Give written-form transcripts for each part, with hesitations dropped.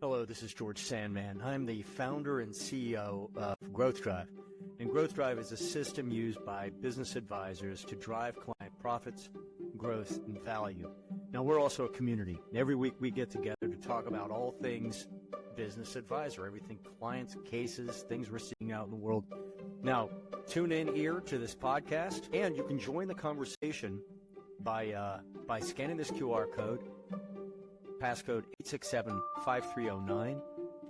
Hello, this is George Sandman. I'm the founder and CEO of Growth Drive. And Growth Drive is a system used by business advisors to drive client profits, growth, and value. Now, we're also a community. Every week we get together to talk about all things business advisor, everything clients, cases, things we're seeing out in the world. Now, tune in here to this podcast, and you can join the conversation by scanning this QR code, passcode 867-5309.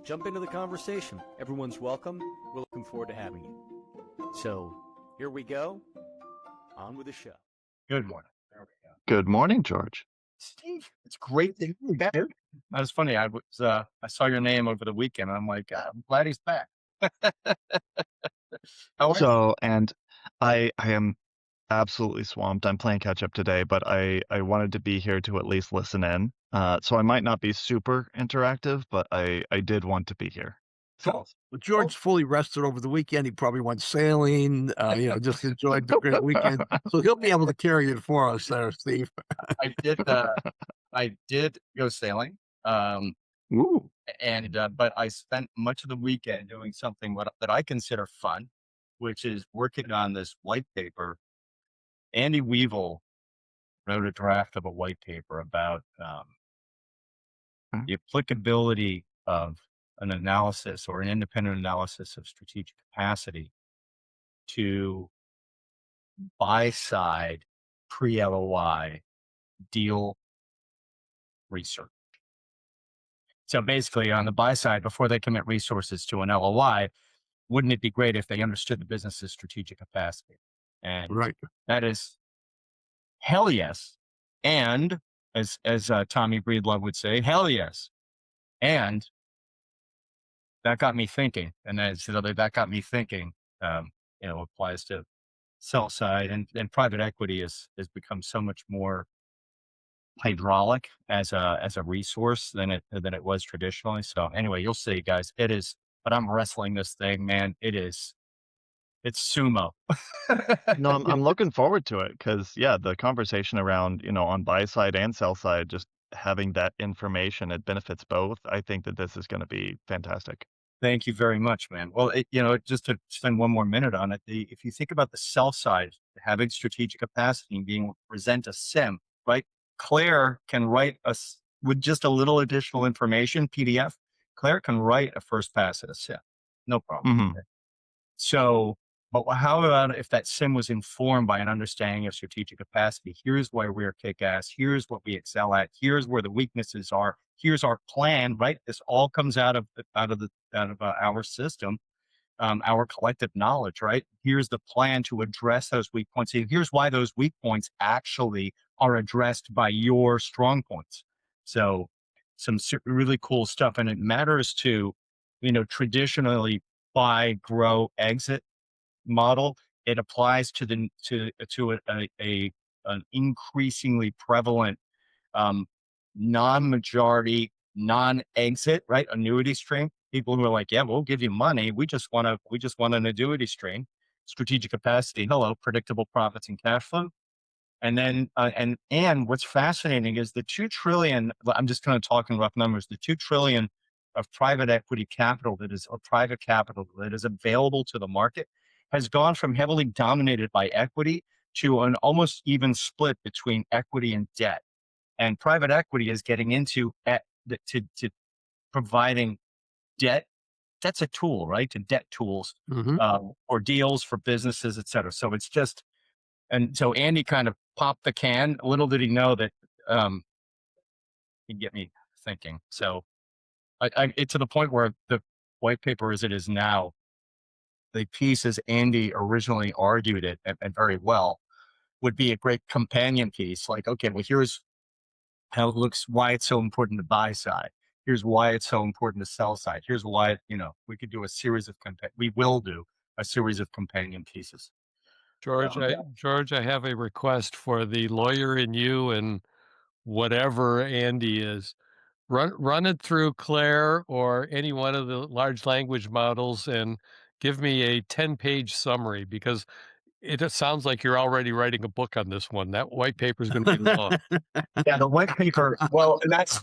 Jump into the conversation. Everyone's welcome. We're looking forward to having you. So here we go. On with the show. Good morning. There we go. Good morning, George. Steve, it's great that you're back. That was funny. I saw your name over the weekend. I'm like, I'm glad he's back. And I am absolutely swamped. I'm playing catch up today, but I wanted to be here to at least listen in. So I might not be super interactive, but I did want to be here. Well, George fully rested over the weekend. He probably went sailing, just enjoyed the great weekend. So he'll be able to carry it for us there, Steve. I did go sailing. Ooh. But I spent much of the weekend doing something that I consider fun, which is working on this white paper. Andy Weevil wrote a draft of a white paper about the applicability of an analysis or an independent analysis of strategic capacity to buy-side pre-LOI deal research. So basically on the buy side, before they commit resources to an LOI, wouldn't it be great if they understood the business's strategic capacity? And Right. that is hell yes. And as Tommy Breedlove would say, hell yes. And that got me thinking. And that got me thinking, applies to sell side and private equity has become so much more hydraulic as a resource than it was traditionally. So anyway, you'll see, guys, it is, but I'm wrestling this thing, man. It's sumo. No, I'm looking forward to it because, the conversation around, on buy side and sell side, just having that information, it benefits both. I think that this is going to be fantastic. Thank you very much, man. Well, just to spend one more minute on it, if you think about the sell side, having strategic capacity and being able to present a SIM, right? Claire can write us with just a little additional information, PDF. Claire can write a first pass at a SIM. No problem. Mm-hmm. So, but how about if that SIM was informed by an understanding of strategic capacity? Here's why we're kick-ass. Here's what we excel at. Here's where the weaknesses are. Here's our plan, right? This all comes out of our system, our collective knowledge, right? Here's the plan to address those weak points. And here's why those weak points actually are addressed by your strong points. So some really cool stuff. And it matters to, traditionally buy, grow, exit model. It applies to an increasingly prevalent non-majority, non-exit, right? Annuity stream. People who are like, yeah, we'll give you money. We just want an annuity stream. Strategic capacity. Hello, predictable profits and cash flow. And then, and what's fascinating is the 2 trillion, I'm just kind of talking rough numbers, the 2 trillion of private equity capital or private capital that is available to the market has gone from heavily dominated by equity to an almost even split between equity and debt. And private equity is getting into to providing debt. That's a tool, right? To debt tools, or deals for businesses, et cetera. So it's just, and so Andy kind of popped the can. Little did he know that he'd get me thinking. So it's to the point where the white paper as it is now, the piece as Andy originally argued it, and very well, would be a great companion piece. Like, okay, well, here's how it looks, why it's so important to buy side. Here's why it's so important to sell side. Here's why, we could do a series of we will do a series of companion pieces. George, I have a request for the lawyer in you and whatever Andy is. Run it through Claire or any one of the large language models and give me a 10-page summary, because It just sounds like you're already writing a book on this one. That white paper is going to be long. Yeah, the white paper. Well, that's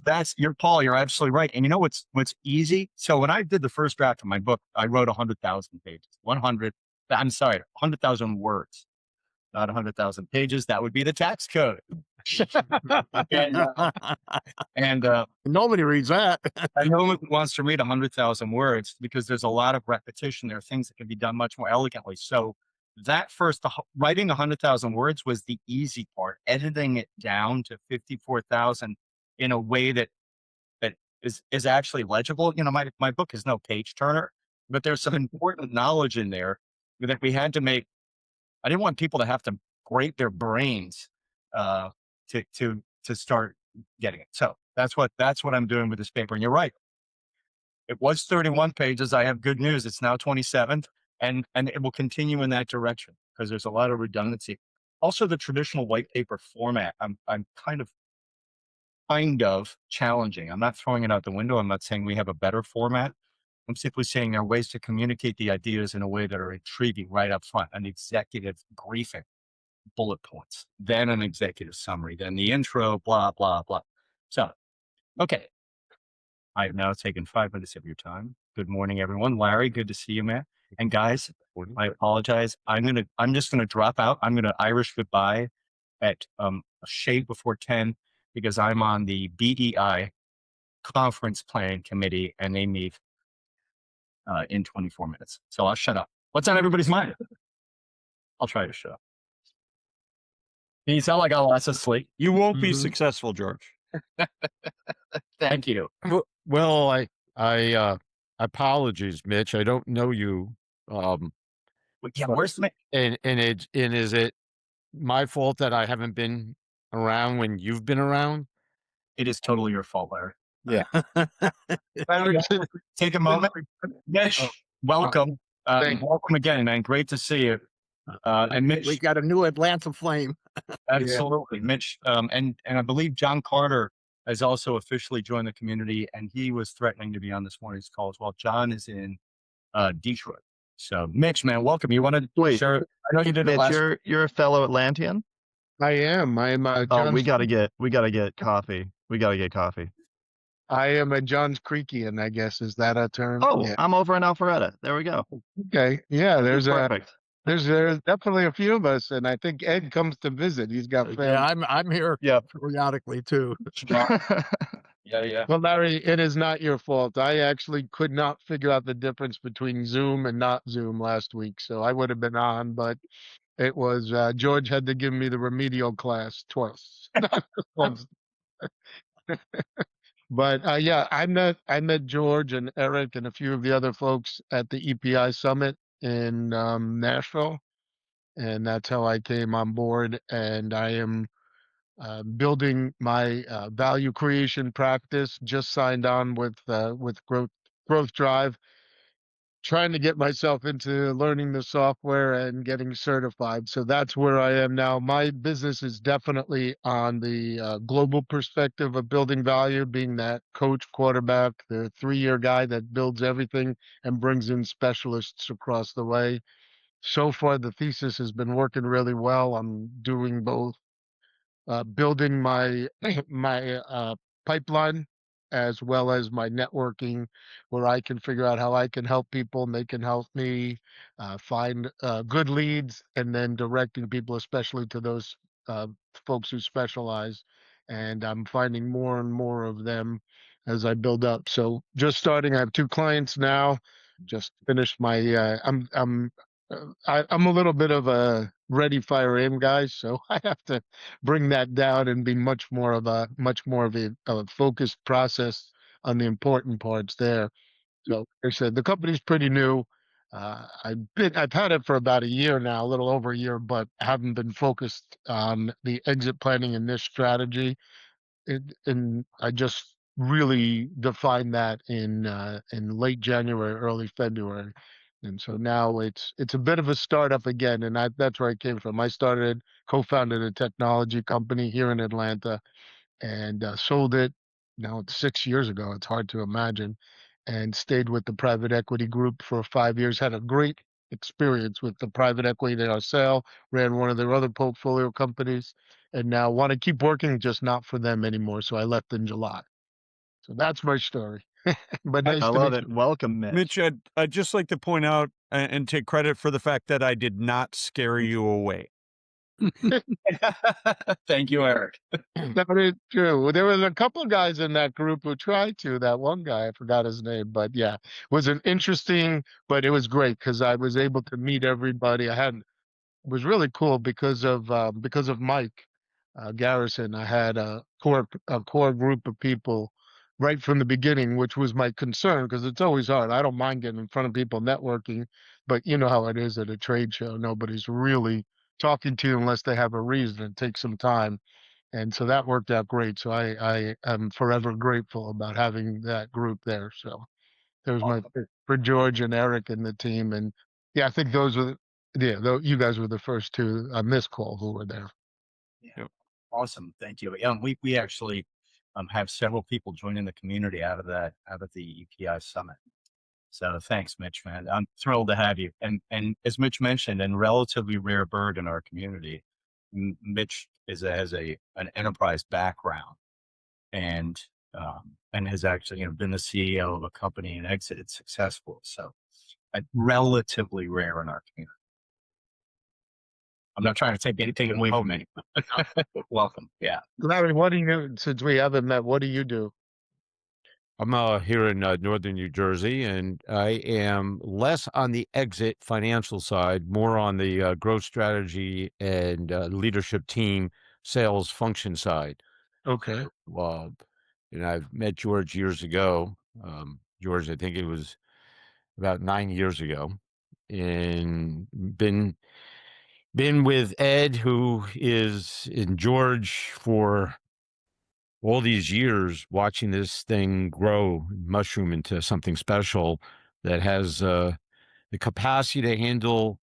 Paul. You're absolutely right. And you know what's easy? So when I did the first draft of my book, I wrote 100,000 pages. 100. I'm sorry, 100,000 words, not 100,000 pages. That would be the tax code. and Nobody reads that. and no one wants to read 100,000 words because there's a lot of repetition. There are things that can be done much more elegantly. So that first, writing 100,000 words was the easy part. Editing it down to 54,000 in a way that is actually legible. You know, my book is no page turner, but there's some important knowledge in there that we had to make. I didn't want people to have to grate their brains uh, to start getting it. So that's what I'm doing with this paper. And you're right. It was 31 pages. I have good news. It's now 27, and it will continue in that direction because there's a lot of redundancy. Also, the traditional white paper format, I'm kind of challenging. I'm not throwing it out the window. I'm not saying we have a better format. I'm simply saying there are ways to communicate the ideas in a way that are intriguing right up front. An executive briefing, bullet points, then an executive summary, then the intro, blah, blah, blah. So, okay. I have now taken 5 minutes of your time. Good morning, everyone. Larry, good to see you, man. And guys, I apologize. I'm just gonna drop out. I'm gonna Irish goodbye at a shade before 10 because I'm on the BEI conference planning committee and they meet in 24 minutes. So I'll shut up. What's on everybody's mind? I'll try to shut up. Can you tell I got lots of sleep? You won't be successful, George. Thank you. Well, I apologies, Mitch. I don't know you. Yeah, where's my... And is it my fault that I haven't been around when you've been around? It is totally your fault, Larry. Yeah. Take a moment. Mitch, welcome. Thank you. Welcome again, man. Great to see you. And Mitch, We got a new Atlanta flame. absolutely, Mitch. And I believe John Carter has also officially joined the community, and he was threatening to be on this morning's call as well. John is in Detroit. So, Mitch, man, welcome. You want to share? I know you did it Mitch, last. you're a fellow Atlantean. I am. I am. Oh, we gotta get coffee. We gotta get coffee. I am a Johns Creekian, I guess. Is that a term? Oh, Yeah. I'm over in Alpharetta. There we go. Okay. Yeah. There's Perfect. there's definitely a few of us, and I think Ed comes to visit. He's got family. Yeah, I'm here Yep. periodically too. Yeah. Well, Larry, it is not your fault. I actually could not figure out the difference between Zoom and not Zoom last week, so I would have been on, but it was George had to give me the remedial class twice. Not just once. But yeah, I met George and Eric and a few of the other folks at the EPI summit in Nashville, and that's how I came on board. And I am building my value creation practice. Just signed on with Growth Drive, trying to get myself into learning the software and getting certified. So that's where I am now. My business is definitely on the global perspective of building value, being that coach, quarterback, the 3-year guy that builds everything and brings in specialists across the way. So far, the thesis has been working really well. I'm doing both building my my pipeline as well as my networking, where I can figure out how I can help people and they can help me find good leads, and then directing people, especially to those uh, folks who specialize. And I'm finding more and more of them as I build up. So just starting, I have 2 clients now. Just finished my. I'm a little bit of a ready, fire, aim guy, so I have to bring that down and be much more of a focused process on the important parts there. So like I said, the company's pretty new. I've had it for about a year now, a little over a year, but haven't been focused on the exit planning and this strategy. And I just really defined that in late January, early February. And so now it's a bit of a startup again, and that's where I came from. I co-founded a technology company here in Atlanta, and sold it. Now it's 6 years ago. It's hard to imagine, and stayed with the private equity group for 5 years. Had a great experience with the private equity that I sell, ran one of their other portfolio companies, and now want to keep working, just not for them anymore. So I left in July. So that's my story. But nice I to love meet it. Welcome, Mitch. Mitch, I'd just like to point out and take credit for the fact that I did not scare you away. Thank you, Eric. That is true. Well, there was a couple of guys in that group who tried to. That one guy, I forgot his name, but yeah, it was an interesting, but it was great because I was able to meet everybody. It was really cool because of Mike Garrison. I had a core group of people right from the beginning, which was my concern because it's always hard. I don't mind getting in front of people networking, but you know how it is at a trade show. Nobody's really talking to you unless they have a reason. It takes some time. And so that worked out great. So I am forever grateful about having that group there. So there's my for George and Eric and the team. And yeah, I think those were you guys were the first two on this call who were there. Yeah. Awesome. Thank you. We actually have several people joining the community out of the EPI summit. So thanks, Mitch, man. I'm thrilled to have you. And as Mitch mentioned, and relatively rare bird in our community, Mitch has an enterprise background and has actually been the CEO of a company and exited successful. So relatively rare in our community. I'm not trying to take anything away from me. Welcome. Yeah. Larry, what do you, since we haven't met, what do you do? I'm here in northern New Jersey, and I am less on the exit financial side, more on the growth strategy and leadership team sales function side. Okay. And I've met George years ago. George, I think it was about 9 years ago, and been with Ed, who is in George for all these years, watching this thing grow, mushroom into something special that has the capacity to handle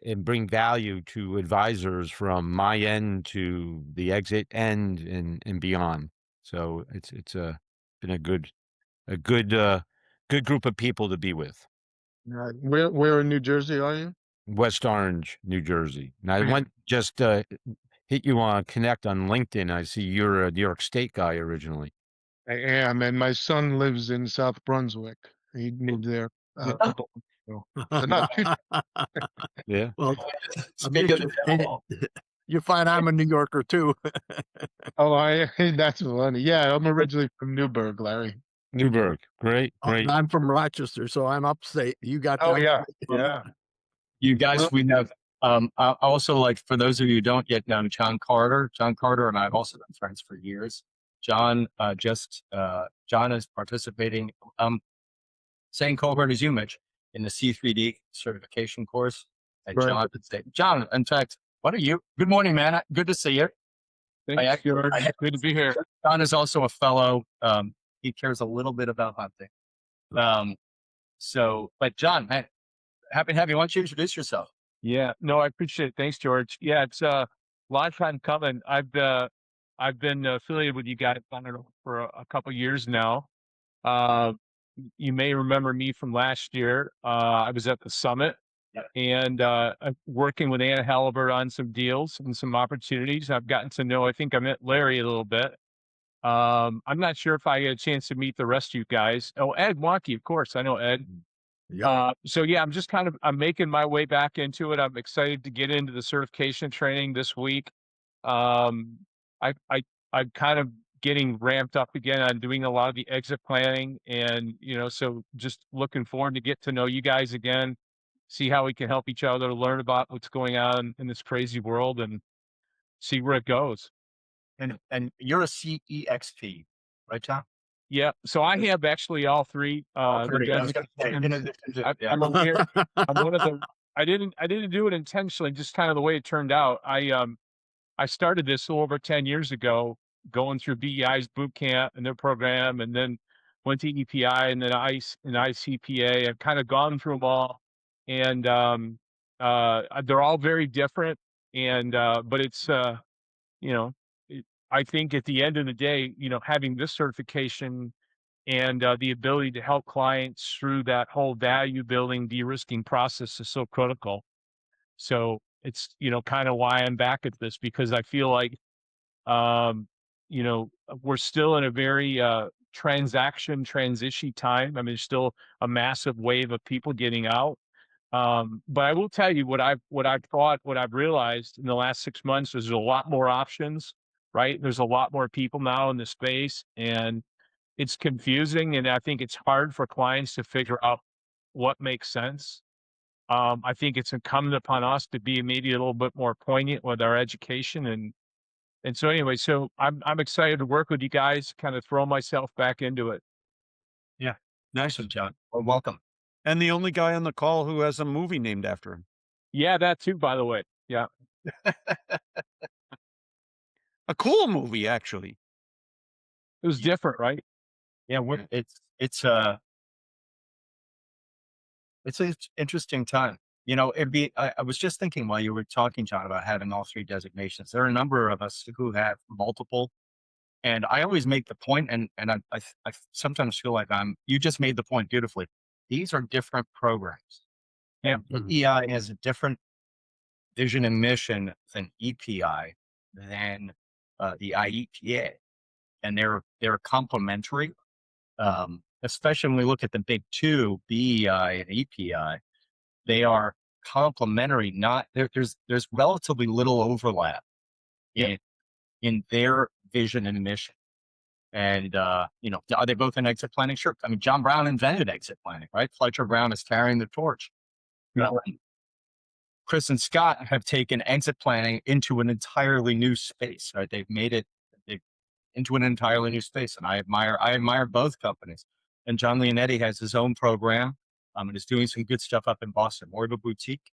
and bring value to advisors from my end to the exit end and beyond. So it's been a good group of people to be with. Where in New Jersey are you? West Orange, New Jersey. And I Okay. want just hit you on connect on LinkedIn. I see you're a New York State guy originally. I am, and my son lives in South Brunswick. He moved there a couple months ago. So not too. Yeah. Well, Speak of the devil. you find I'm a New Yorker too. Oh, that's funny. Yeah, I'm originally from Newburgh, Larry. Newburgh. Great. I'm from Rochester, so I'm upstate. You got Oh that? yeah. You guys, we have I also, like, for those of you who don't yet know, John Carter and I have also been friends for years. John John is participating, same cohort as you, Mitch, in the C3D certification course. And Right. John, in fact, what are you? Good morning, man. Good to see you. Thanks, George. Good to be here. John is also a fellow. He cares a little bit about hunting. But John, man, happy to have you. Why don't you introduce yourself? Yeah, no, I appreciate it. Thanks, George. Yeah, it's a long time coming. I've been affiliated with you guys, I don't know, for a couple years now. You may remember me from last year. I was at the summit. Yep. And I'm working with Anna Halibert on some deals and some opportunities. I've gotten to know, I think I met Larry a little bit. I'm not sure if I get a chance to meet the rest of you guys. Oh, Ed Wonky, of course. I know Ed. So yeah, I'm making my way back into it. I'm excited to get into the certification training this week. I'm kind of getting ramped up again on doing a lot of the exit planning, and so just looking forward to get to know you guys again, see how we can help each other, learn about what's going on in this crazy world, and see where it goes. And you're a CEXP, right, John? Yeah. So I have actually all three. I was gonna say, in addition to- yeah. I'm one of them. I didn't do it intentionally, just kind of the way it turned out. I started this a little over 10 years ago, going through BEI's boot camp and their program, and then went to EPI and then ICE and ICPA. I've kind of gone through them all, and they're all very different. And but it's I think at the end of the day, having this certification and the ability to help clients through that whole value building, de-risking process is so critical. So it's, kind of why I'm back at this, because I feel like, we're still in a very transition time. I mean, there's still a massive wave of people getting out. But I will tell you what I've realized in the last 6 months is there's a lot more options, right? There's a lot more people now in the space, and it's confusing. And I think it's hard for clients to figure out what makes sense. I think it's incumbent upon us to be maybe a little bit more poignant with our education. And so anyway, so I'm excited to work with you guys, kind of throw myself back into it. Yeah. Nice one, John. Well, welcome. And the only guy on the call who has a movie named after him. Yeah, that too, by the way. Yeah. A cool movie, actually. It was different, right? Yeah, it's an interesting time. I was just thinking while you were talking, John, about having all three designations. There are a number of us who have multiple, and I always make the point, and I sometimes feel like you just made the point beautifully. These are different programs. Yeah. EI has a different vision and mission than EPI, than the IEPA, and they're complementary. Especially when we look at the big two, BEI and EPI, they are complementary. There's relatively little overlap in their vision and mission. And are they both in exit planning? Sure. I mean, John Brown invented exit planning, right? Fletcher Brown is carrying the torch. Chris and Scott have taken exit planning into an entirely new space, right? They've made it into an entirely new space. And I admire both companies. And John Leonetti has his own program, and is doing some good stuff up in Boston, more of a boutique.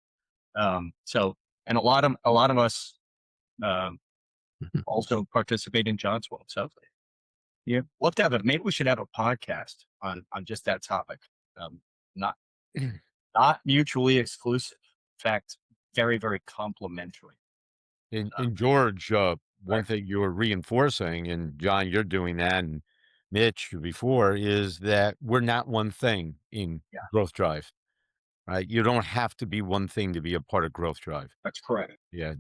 And a lot of us also participate in John's world. So yeah, we'll have to have maybe we should have a podcast on just that topic. Not mutually exclusive. In fact, very, very complementary. And George, one thing you were reinforcing, and John, you're doing that, and Mitch before, is that we're not one thing in Growth Drive, right? You don't have to be one thing to be a part of Growth Drive. That's correct. Yeah,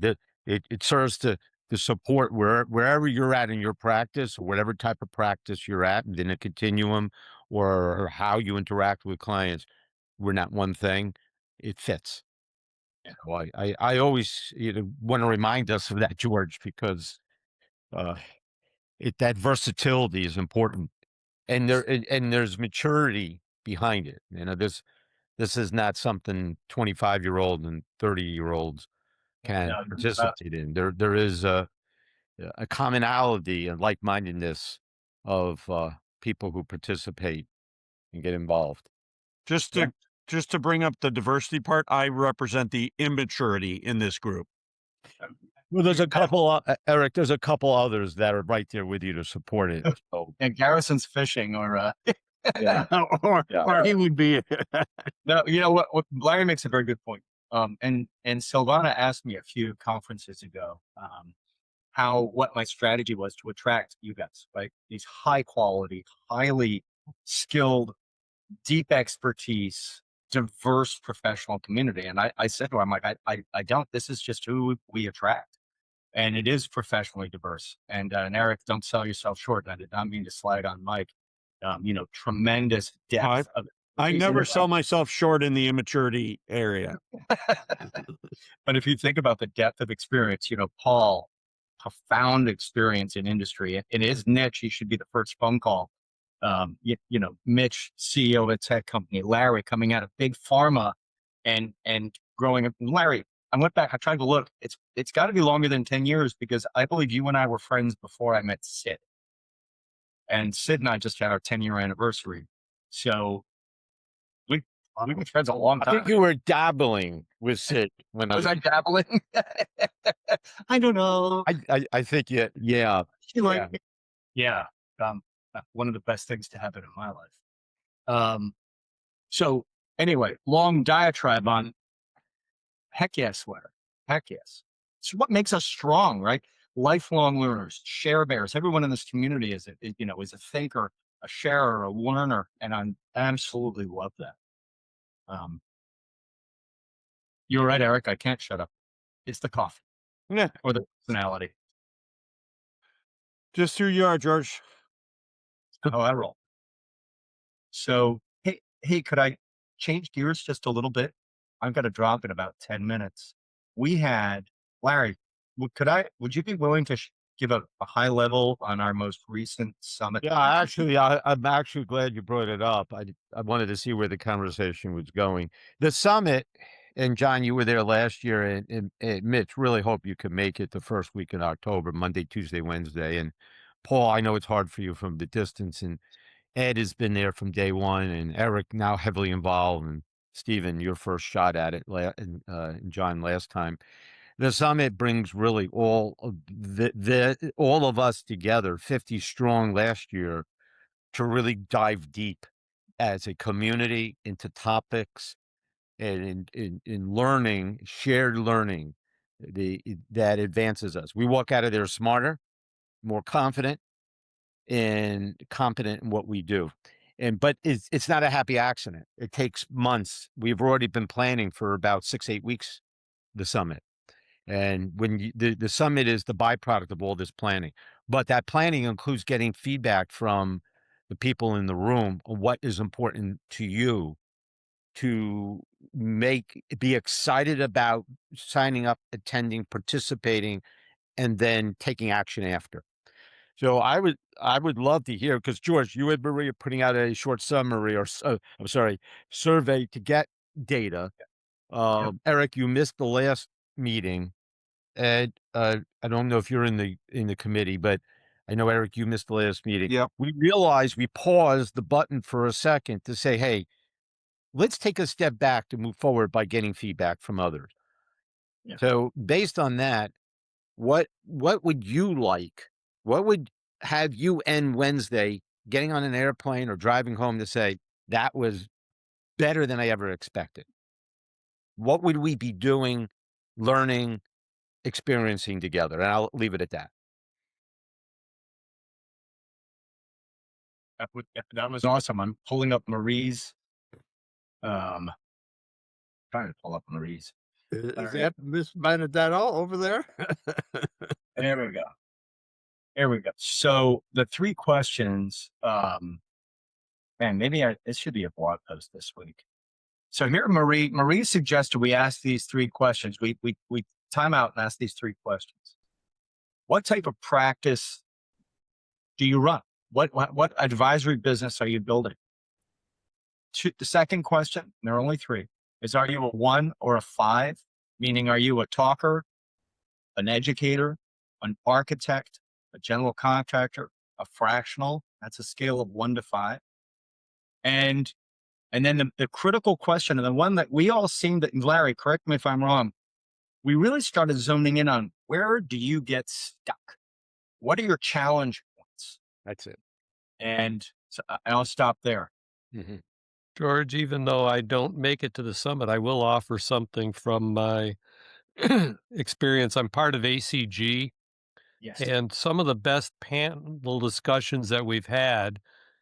it serves to support wherever you're at in your practice, or whatever type of practice you're at, in a continuum, or how you interact with clients. We're not one thing. It fits. Well, I always want to remind us of that, George, because that versatility is important, and there's maturity behind it. This is not something 25-year-old and 30-year-olds can participate in. There is a commonality and like-mindedness of people who participate and get involved. Just to bring up the diversity part, I represent the immaturity in this group. Well, there's a couple, Eric. There's a couple others that are right there with you to support it. So. And Garrison's fishing, or or he would be. No, you know what? Larry makes a very good point. And Silvana asked me a few conferences ago, what my strategy was to attract you guys, right? These high quality, highly skilled, deep expertise, diverse professional community. And I said to her, I'm like, I don't, this is just who we attract. And it is professionally diverse. And Eric, don't sell yourself short. I did not mean to slide on Mike. Tremendous depth. I never sell myself short in the immaturity area. But if you think about the depth of experience, Paul, profound experience in industry. In his niche, he should be the first phone call. Mitch, CEO of a tech company, Larry coming out of big pharma and growing up. Larry, I went back, I tried to look. It's got to be longer than 10 years, because I believe you and I were friends before I met Sid. And Sid and I just had our 10-year anniversary. So we've been friends a long time. I think you were dabbling with Sid when was I dabbling? I don't know. I think yeah. One of the best things to happen in my life. So anyway, long diatribe on heck yes, sweater. Heck yes. It's what makes us strong, right? Lifelong learners, share bears. Everyone in this community is a thinker a sharer, a learner, and I absolutely love that. You're right, Eric. I can't shut up. It's the coffee Yeah, or the personality. just who you are, George. How I roll. So, hey, could I change gears just a little bit? I've got to drop in about 10 minutes. We had Larry. Would you be willing to give a high level on our most recent summit? Yeah, I'm actually glad you brought it up. I wanted to see where the conversation was going. The summit, and John, you were there last year, and Mitch, really hope you could make it the first week in October, Monday, Tuesday, Wednesday. And Paul, I know it's hard for you from the distance, and Ed has been there from day one, and Eric now heavily involved, and Stephen, your first shot at it, and John last time. The summit brings really all of all of us together, 50 strong last year, to really dive deep as a community into topics and in learning, shared learning that advances us. We walk out of there smarter, more confident, and competent in what we do. But it's not a happy accident. It takes months. We've already been planning for about 6-8 weeks, the summit. And when the summit is the byproduct of all this planning, but that planning includes getting feedback from the people in the room on what is important to you to be excited about signing up, attending, participating, and then taking action after. So I would love to hear, because George, you and Maria putting out a short summary survey to get data. Eric, you missed the last meeting. Ed, I don't know if you're in the committee, but I know, Eric, you missed the last meeting. Yep. We realized we paused the button for a second to say, hey, let's take a step back to move forward by getting feedback from others. Yeah. So based on that, what would you like? What would have you end Wednesday getting on an airplane or driving home to say, that was better than I ever expected? What would we be doing, learning, experiencing together? And I'll leave it at that. That was awesome. I'm pulling up Marie's. Trying to pull up Marie's. Is that Miss Benedetto over there? There we go. There we go. So the 3 questions, man, maybe this should be a blog post this week. So here, Marie suggested we ask these 3 questions. We time out and ask these 3 questions. What type of practice do you run? What advisory business are you building? The second question, there are only 3, is are you a 1 or a 5? Meaning, are you a talker, an educator, an architect, a general contractor, a fractional? That's a scale of 1 to 5. And then the critical question, and the one that we all seem to, Larry, correct me if I'm wrong, we really started zoning in on, where do you get stuck? What are your challenge points? That's it. And so I'll stop there. Mm-hmm. George, even though I don't make it to the summit, I will offer something from my experience. I'm part of ACG. Yes. And some of the best panel discussions that we've had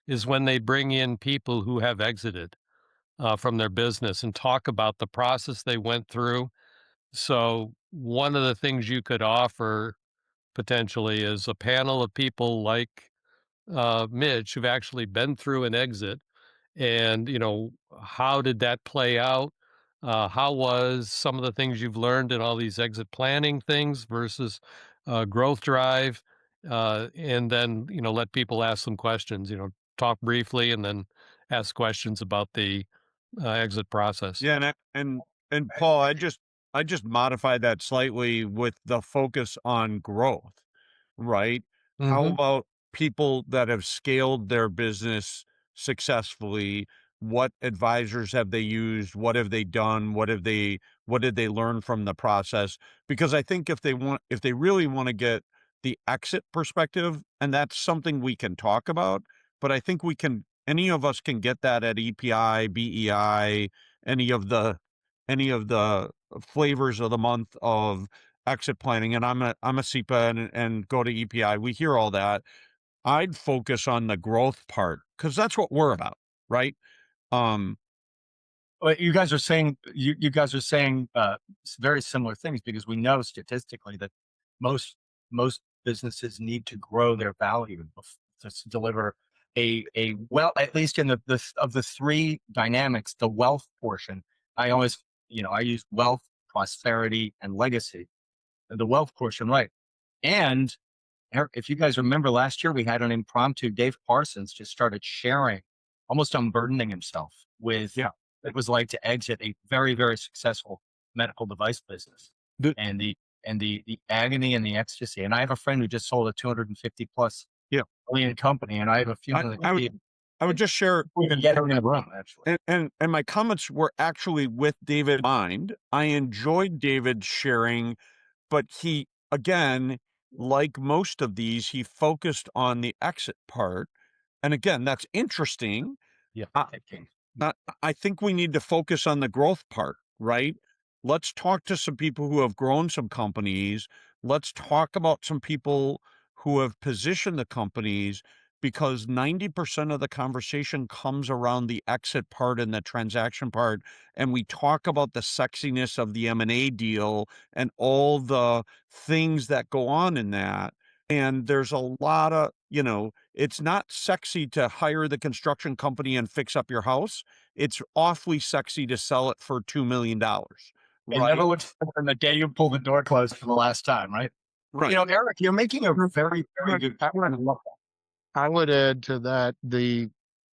is when they bring in people who have exited from their business and talk about the process they went through. So one of the things you could offer potentially is a panel of people like Mitch who've actually been through an exit. And, how did that play out? How was some of the things you've learned in all these exit planning things versus growth drive? And then, let people ask some questions, talk briefly and then ask questions about the exit process. Yeah, and Paul, I just modified that slightly with the focus on growth, right? How about people that have scaled their business successfully? What advisors have they used? What have they done? What did they learn from the process? Because I think if they really want to get the exit perspective, and that's something we can talk about, but I think any of us can get that at EPI, BEI, any of the flavors of the month of exit planning. And I'm a CIPA and go to EPI. We hear all that. I'd focus on the growth part because that's what we're about, right? Well, you guys are saying very similar things, because we know statistically that most businesses need to grow their value to deliver a well, at least in the three dynamics, the wealth portion. I always, I use wealth, prosperity, and legacy. The wealth portion, right? And if you guys remember last year, we had an impromptu. Dave Parsons just started sharing, almost unburdening himself with it was like to exit a very, very successful medical device business, and the agony and the ecstasy. And I have a friend who just sold a 250 plus million company, and I have a feeling I would just share. We can get her in a room, actually. And my comments were actually with David in mind. I enjoyed David sharing, but he, again, like most of these, he focused on the exit part. And again, that's interesting. Yeah. I think we need to focus on the growth part, right? Let's talk to some people who have grown some companies. Let's talk about some people who have positioned the companies, because 90% of the conversation comes around the exit part and the transaction part. And we talk about the sexiness of the M&A deal and all the things that go on in that. And there's a lot of, it's not sexy to hire the construction company and fix up your house. It's awfully sexy to sell it for $2 million. It never looks better than the day you pull the door closed for the last time, right? Right. Eric, you're making a very, very good point. I would add to that the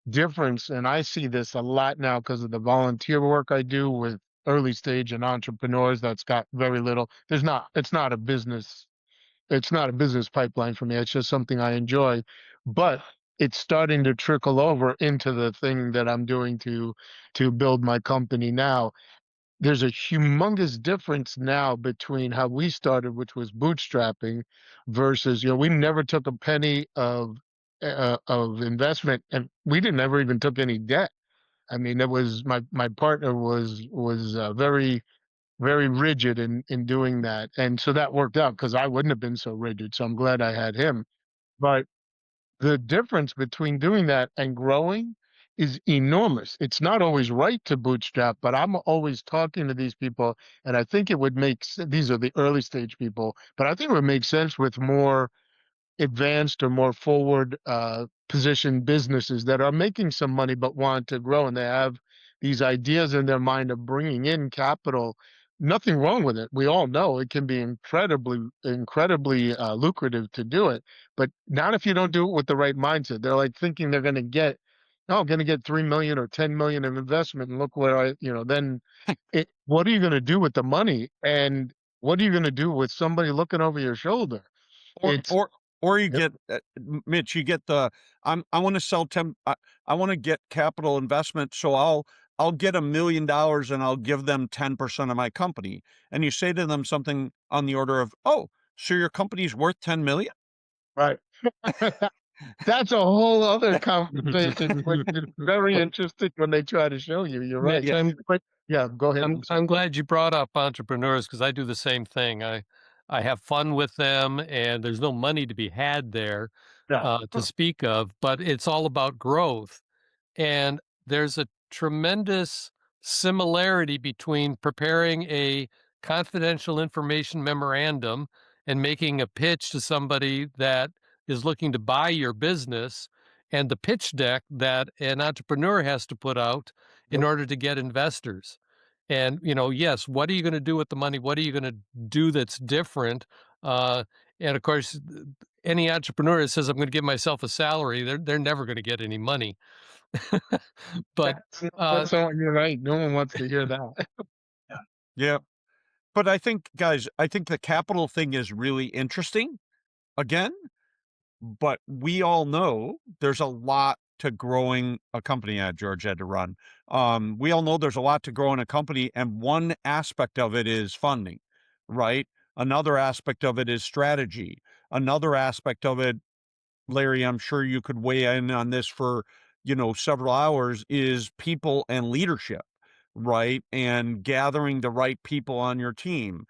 difference, and I see this a lot now because of the volunteer work I do with early stage and entrepreneurs that's got very little. It's not a business pipeline for me. It's just something I enjoy, but it's starting to trickle over into the thing that I'm doing to build my company now. There's a humongous difference now between how we started, which was bootstrapping, versus, we never took a penny of investment, and we didn't ever even took any debt. I mean, it was my partner was very, very rigid in doing that. And so that worked out because I wouldn't have been so rigid. So I'm glad I had him. But the difference between doing that and growing is enormous. It's not always right to bootstrap, but I'm always talking to these people, and I think it would these are the early stage people, but I think it would make sense with more advanced or more forward positioned businesses that are making some money but want to grow, and they have these ideas in their mind of bringing in capital. Nothing wrong with it. We all know it can be incredibly lucrative to do it, but not if you don't do it with the right mindset. They're like thinking they're going to get 3 million or 10 million of investment, and look where then what are you going to do with the money, and what are you going to do with somebody looking over your shoulder? Or you get, Mitch, you get I want to sell I want to get capital investment. So I'll get $1 million and I'll give them 10% of my company. And you say to them something on the order of, oh, so your company's worth 10 million? Right. That's a whole other conversation, which is very interesting when they try to show you. You're right. Yeah, go ahead. I'm glad you brought up entrepreneurs, because I do the same thing. I have fun with them, and there's no money to be had there to speak of, but it's all about growth. And there's a tremendous similarity between preparing a confidential information memorandum and making a pitch to somebody that is looking to buy your business, and the pitch deck that an entrepreneur has to put out in order to get investors. And, yes, what are you going to do with the money? What are you going to do that's different? And of course, any entrepreneur that says, I'm going to give myself a salary, they're never going to get any money. But you're right. No one wants to hear that. Yeah. But I think, guys, the capital thing is really interesting again, but we all know there's a lot to growing a company. George had to run. We all know there's a lot to growing a company, and one aspect of it is funding, right? Another aspect of it is strategy. Another aspect of it, Larry, I'm sure you could weigh in on this for, several hours, is people and leadership, right? And gathering the right people on your team.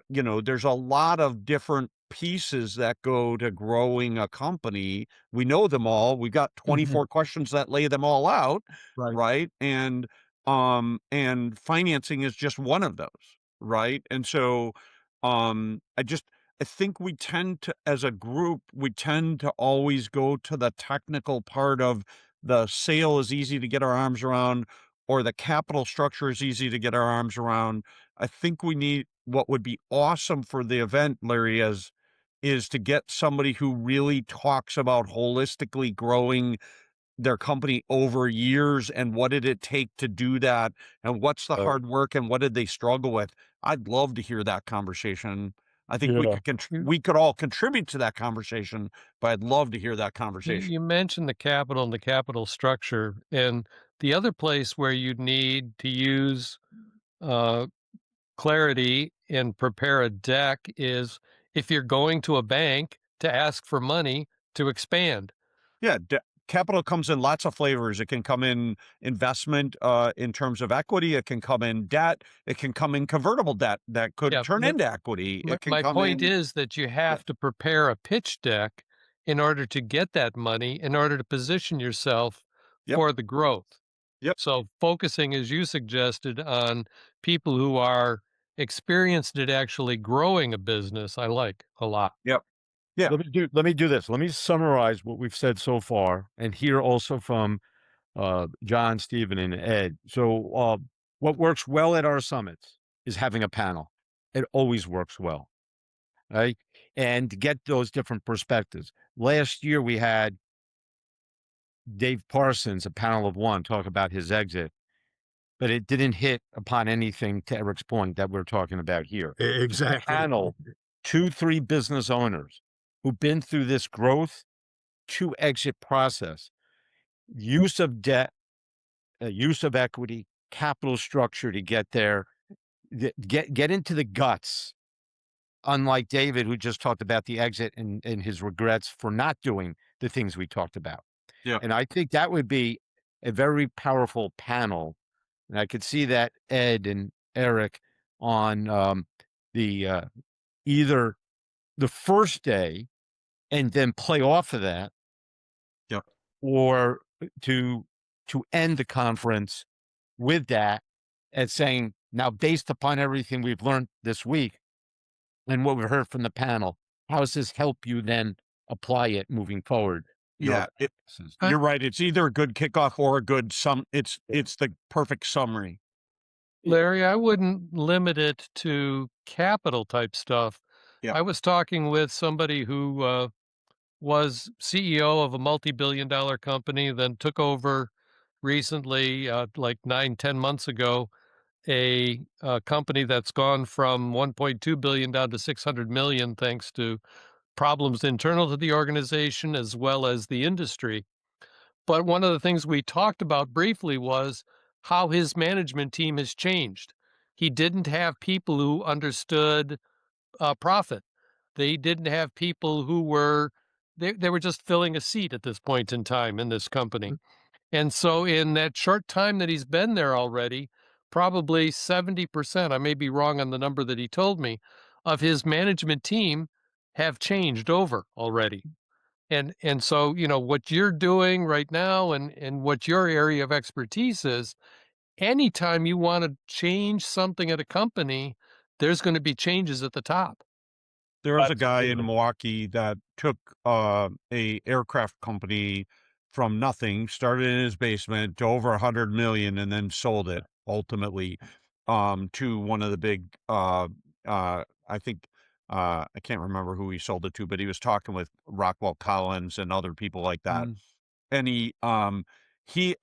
There's a lot of different pieces that go to growing a company. We know them all. We've got 24 questions that lay them all out, right? And financing is just one of those, right? And so I think we tend to, as a group, we tend to always go to the technical part of the sale is easy to get our arms around, or the capital structure is easy to get our arms around. I think we need, what would be awesome for the event, Larry, is to get somebody who really talks about holistically growing their company over years, and what did it take to do that, and what's the hard work, and what did they struggle with. I'd love to hear that conversation. I think we could all contribute to that conversation, but I'd love to hear that conversation. You mentioned the capital and the capital structure, and the other place where you need to use clarity and prepare a deck is if you're going to a bank to ask for money to expand. Yeah, capital comes in lots of flavors. It can come in investment in terms of equity. It can come in debt. It can come in convertible debt that could turn into equity. My point is that you have to prepare a pitch deck in order to get that money, in order to position yourself for the growth. So focusing, as you suggested, on people who are experienced at actually growing a business, I like a lot. Yeah. Let me do this. Let me summarize what we've said so far, and hear also from John, Stephen, and Ed. So what works well at our summits is having a panel. It always works well, right? And get those different perspectives. Last year we had Dave Parsons, a panel of one, talk about his exit, but it didn't hit upon anything, to Eric's point, that we're talking about here. Exactly. Panel, 2-3 business owners who've been through this growth to exit process, use of debt, use of equity, capital structure to get there, get into the guts. Unlike David, who just talked about the exit and his regrets for not doing the things we talked about. Yeah. And I think that would be a very powerful panel. And I could see that Ed and Eric on the either the first day and then play off of that, or to end the conference with that and saying, now, based upon everything we've learned this week and what we've heard from the panel, how does this help you then apply it moving forward? Yeah, you're right. It's either a good kickoff or a good it's the perfect summary. Larry, I wouldn't limit it to capital type stuff. I was talking with somebody who was CEO of a multi-billion-dollar company, then took over recently, like 9-10 months ago, a company that's gone from 1.2 billion down to 600 million, thanks to problems internal to the organization as well as the industry. But one of the things we talked about briefly was how his management team has changed. He didn't have people who understood profit. They didn't have people who were, they were just filling a seat at this point in time in this company. And so in that short time that he's been there already, probably 70%, I may be wrong on the number that he told me, of his management team have changed over already. And so, you know, what you're doing right now and what your area of expertise is, anytime you want to change something at a company, there's going to be changes at the top. There was a guy in Milwaukee that took a aircraft company from nothing, started in his basement, to over 100 million, and then sold it ultimately to one of the big I think I can't remember who he sold it to, but he was talking with Rockwell Collins and other people like that. And he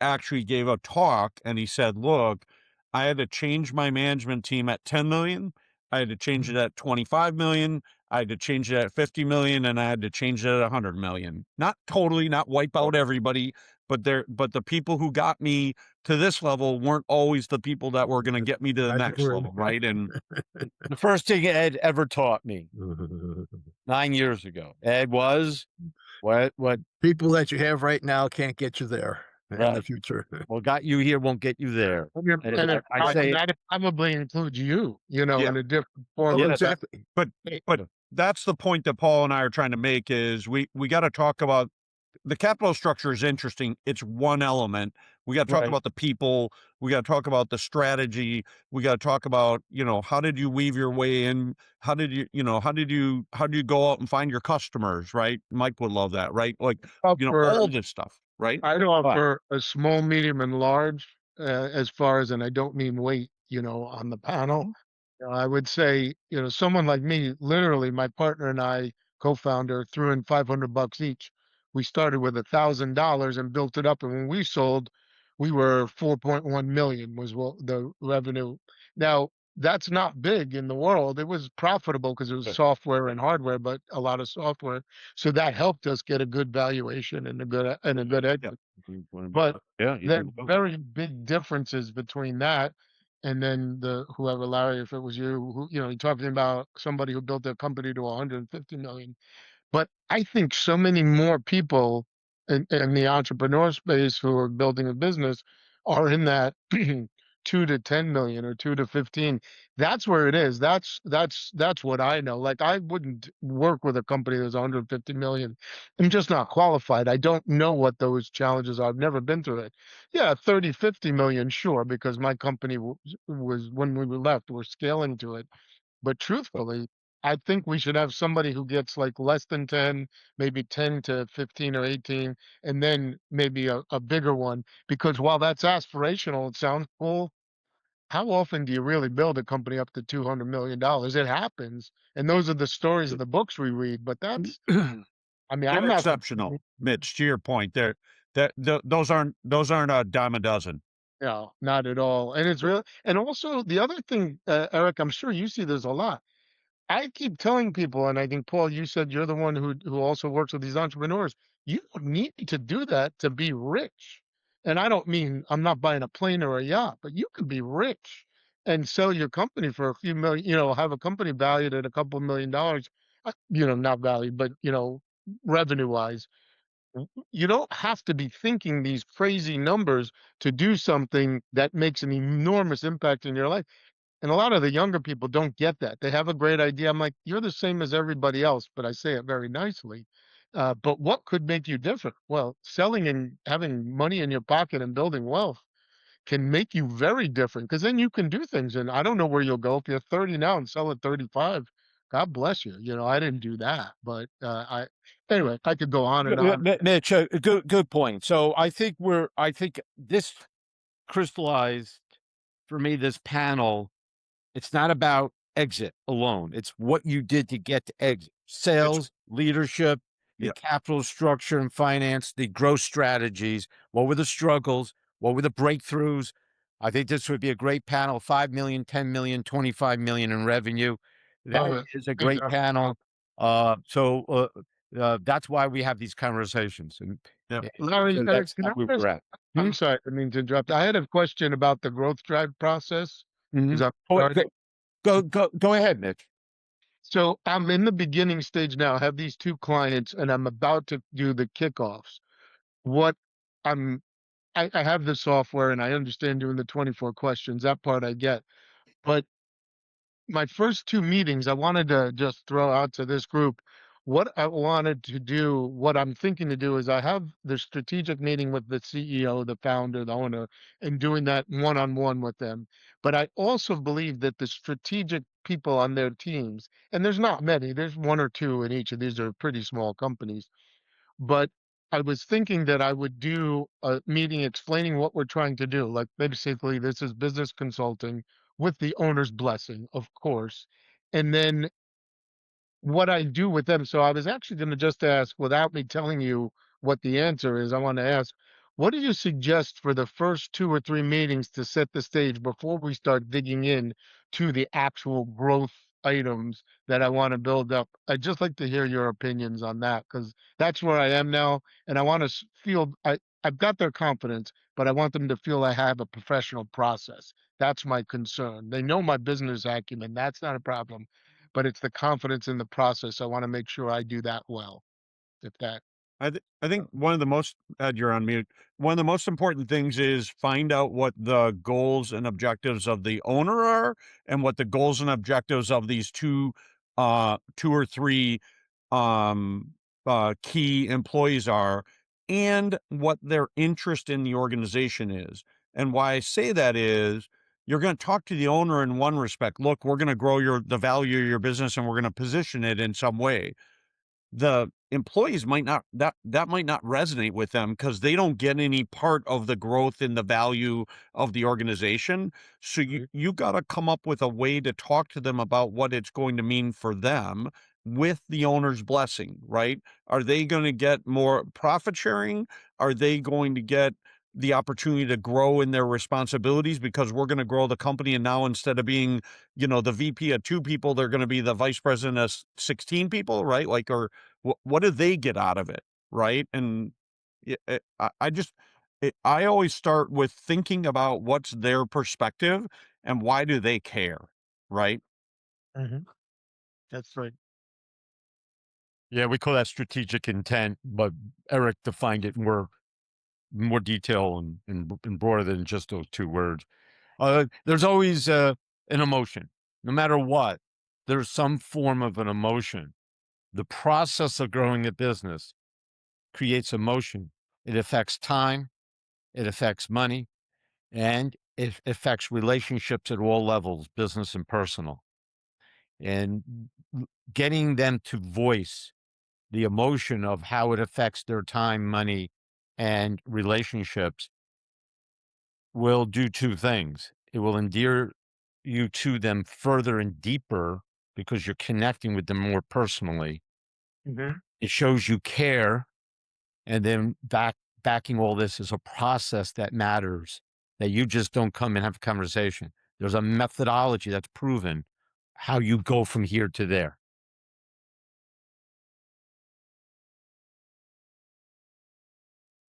actually gave a talk, and he said, look, I had to change my management team at 10 million. I had to change it at 25 million. I had to change it at 50 million, and I had to change it at 100 million. Not totally, not wipe out everybody, but the people who got me to this level weren't always the people that were going to get me to the next level, right? And the first thing Ed ever taught me 9 years ago, Ed, was what people that you have right now can't get you there. in the future. What got you here won't get you there. And And I, I say, that probably includes you, you know, Yeah. in a different Oh, form. exactly. But that's the point that Paul and I are trying to make is we got to talk about the capital structure is interesting. It's one element. We got to talk Right. about the people. We got to talk about the strategy. We got to talk about, you know, how did you weave your way in? How did you go out and find your customers? Right. Mike would love that. Right. Like, you know, all this stuff. Right. I'd offer a small, medium, and large as far as, and I don't mean weight, you know, on the panel. You know, I would say, you know, someone like me, literally, my partner and I, co-founder, threw in $500 each. We started with $1,000 and built it up, and when we sold, we were 4.1 million was what the revenue. Now that's not big in the world. It was profitable because it was software and hardware, but a lot of software. So that helped us get a good valuation and a good exit. But yeah, you there do are both. very big differences between that and then whoever, Larry, if it was you, who, you know, you're talking about somebody who built their company to 150 million. But I think so many more people in the entrepreneur space who are building a business are in that 2 to 10 million or 2 to 15. That's where it is. That's what I know. Like I wouldn't work with a company that's 150 million. I'm just not qualified. I don't know what those challenges are. I've never been through it. Yeah, 30, 50 million, sure, because my company was when we left, we're scaling to it. But truthfully, I think we should have somebody who gets like less than 10, maybe 10 to 15 or 18, and then maybe a bigger one. Because while that's aspirational, it sounds cool. How often do you really build a company up to $200 million? It happens. And those are the stories of the books we read. But that's, I mean, I'm They're not exceptional, Mitch, to your point. Those aren't a dime a dozen. No, not at all. And it's real. And also the other thing, Eric, I'm sure you see this a lot. I keep telling people, and I think Paul, you said you're the one who also works with these entrepreneurs. You don't need to do that to be rich. And I don't mean I'm not buying a plane or a yacht, but you can be rich and sell your company for a few million, you know, have a company valued at a couple $1 million, you know, not valued, but, you know, revenue wise. You don't have to be thinking these crazy numbers to do something that makes an enormous impact in your life. And a lot of the younger people don't get that. They have a great idea. I'm like, you're the same as everybody else, but I say it very nicely. But what could make you different? Well, selling and having money in your pocket and building wealth can make you very different because then you can do things. And I don't know where you'll go if you're 30 now and sell at 35. God bless you. You know, I didn't do that, but anyway, I could go on and on. Mitch, good point. So I think this crystallized for me, this panel. It's not about exit alone. It's what you did to get to exit. Sales, leadership, the capital structure and finance, the growth strategies. What were the struggles? What were the breakthroughs? I think this would be a great panel. 5 million, 10 million, 25 million in revenue. That is a great panel. That's why we have these conversations. And Larry, so that's can I where we're at. I'm sorry, I mean to interrupt. I had a question about the growth drive process. Mhm. 'Cause I'm Go ahead, Mitch. So I'm in the beginning stage now. I have these two clients and I'm about to do the kickoffs. What I'm I have the software and I understand doing the 24 questions. That part I get. But my first two meetings, I wanted to just throw out to this group what I wanted to do. What I'm thinking to do is I have the strategic meeting with the CEO, the founder, the owner, and doing that one on one with them. But I also believe that the strategic people on their teams, and there's not many, there's one or two in each of these are pretty small companies, but I was thinking that I would do a meeting explaining what we're trying to do. Like basically, this is business consulting with the owner's blessing, of course. And then what I do with them. So I was actually going to just ask, without me telling you what the answer is, I want to ask, what do you suggest for the first two or three meetings to set the stage before we start digging in to the actual growth items that I want to build up? I'd just like to hear your opinions on that because that's where I am now. And I want to feel I've got their confidence, but I want them to feel I have a professional process. That's my concern. They know my business acumen. That's not a problem, but it's the confidence in the process. I want to make sure I do that well. If that I think one of the most, you're on mute. One of the most important things is find out what the goals and objectives of the owner are, and what the goals and objectives of these two or three key employees are, and what their interest in the organization is. And why I say that is, you're going to talk to the owner in one respect. Look, we're going to grow the value of your business, and we're going to position it in some way. The employees might not, that might not resonate with them, because they don't get any part of the growth in the value of the organization. So you got to come up with a way to talk to them about what it's going to mean for them, with the owner's blessing, right? Are they going to get more profit sharing? Are they going to get the opportunity to grow in their responsibilities, because we're going to grow the company, and now instead of being, the VP of 2 people, they're going to be the vice president of 16 people, right? Like, or what do they get out of it, right? And I always start with thinking about what's their perspective and why do they care, right? That's right. Yeah, we call that strategic intent, but Eric defined it more detail and broader than just those 2 words. There's always an emotion, no matter what. There's some form of an emotion. The process of growing a business creates emotion. It affects time, it affects money, and it affects relationships at all levels, business and personal. And getting them to voice the emotion of how it affects their time, money, and relationships will do 2 things. It will endear you to them further and deeper, because you're connecting with them more personally. It shows you care. And then backing all this is a process that matters, that you just don't come and have a conversation. There's a methodology that's proven how you go from here to there.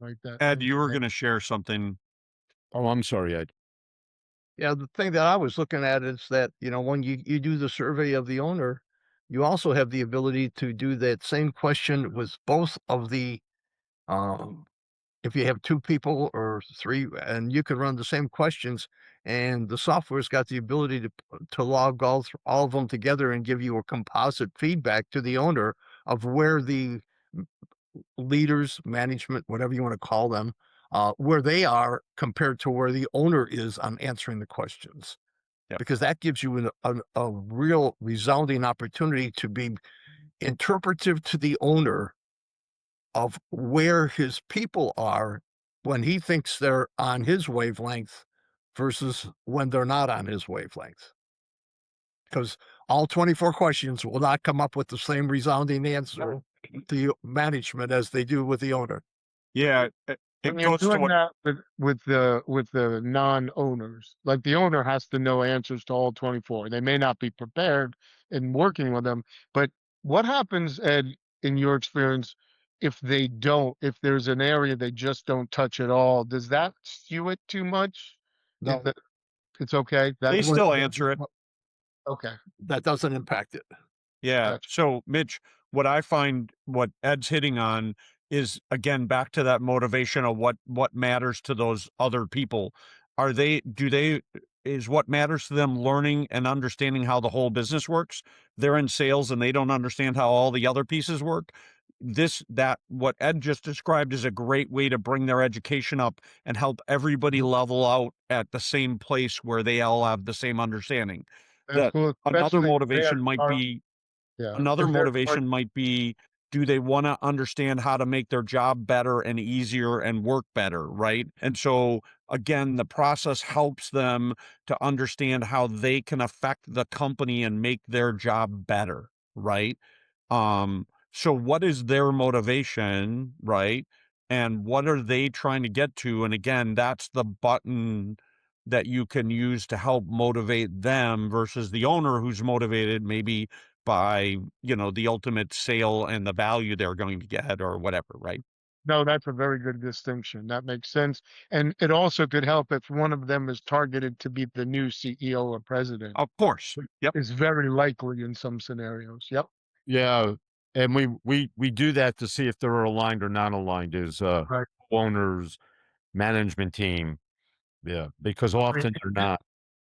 Like that. Ed, you were going to share something. Oh, I'm sorry, Ed. Yeah, the thing that I was looking at is that, when you do the survey of the owner, you also have the ability to do that same question with both of the, if you have 2 people or 3, and you can run the same questions, and the software's got the ability to log all of them together and give you a composite feedback to the owner of where the leaders, management, whatever you want to call them, where they are compared to where the owner is on answering the questions. Yep. Because that gives you a real resounding opportunity to be interpretive to the owner of where his people are when he thinks they're on his wavelength versus when they're not on his wavelength. Because all 24 questions will not come up with the same resounding answer to management as they do with the owner. Yeah, And you're doing that with the non-owners. Like, the owner has to know answers to all 24. They may not be prepared in working with them, but what happens, Ed, in your experience, if there's an area they just don't touch at all? Does that skew it too much? No. It's okay. They still answer it. Okay. That doesn't impact it. Yeah. Gotcha. So, Mitch, what I find what Ed's hitting on is, again, back to that motivation of what matters to those other people. Is what matters to them learning and understanding how the whole business works? They're in sales and they don't understand how all the other pieces work. What Ed just described is a great way to bring their education up and help everybody level out at the same place where they all have the same understanding. That's cool. Another Especially motivation if might they're- be yeah. Another if they're- motivation might be, do they want to understand how to make their job better and easier and work better, right? And so, again, the process helps them to understand how they can affect the company and make their job better, right? So what is their motivation, right? And what are they trying to get to? And again, that's the button that you can use to help motivate them versus the owner who's motivated maybe by, the ultimate sale and the value they're going to get or whatever, right? No, that's a very good distinction. That makes sense. And it also could help if one of them is targeted to be the new CEO or president. Of course. Yep. It's very likely in some scenarios. Yep. Yeah. And we do that to see if they're aligned or not aligned as Right. owners, management team. Yeah, because often they're not.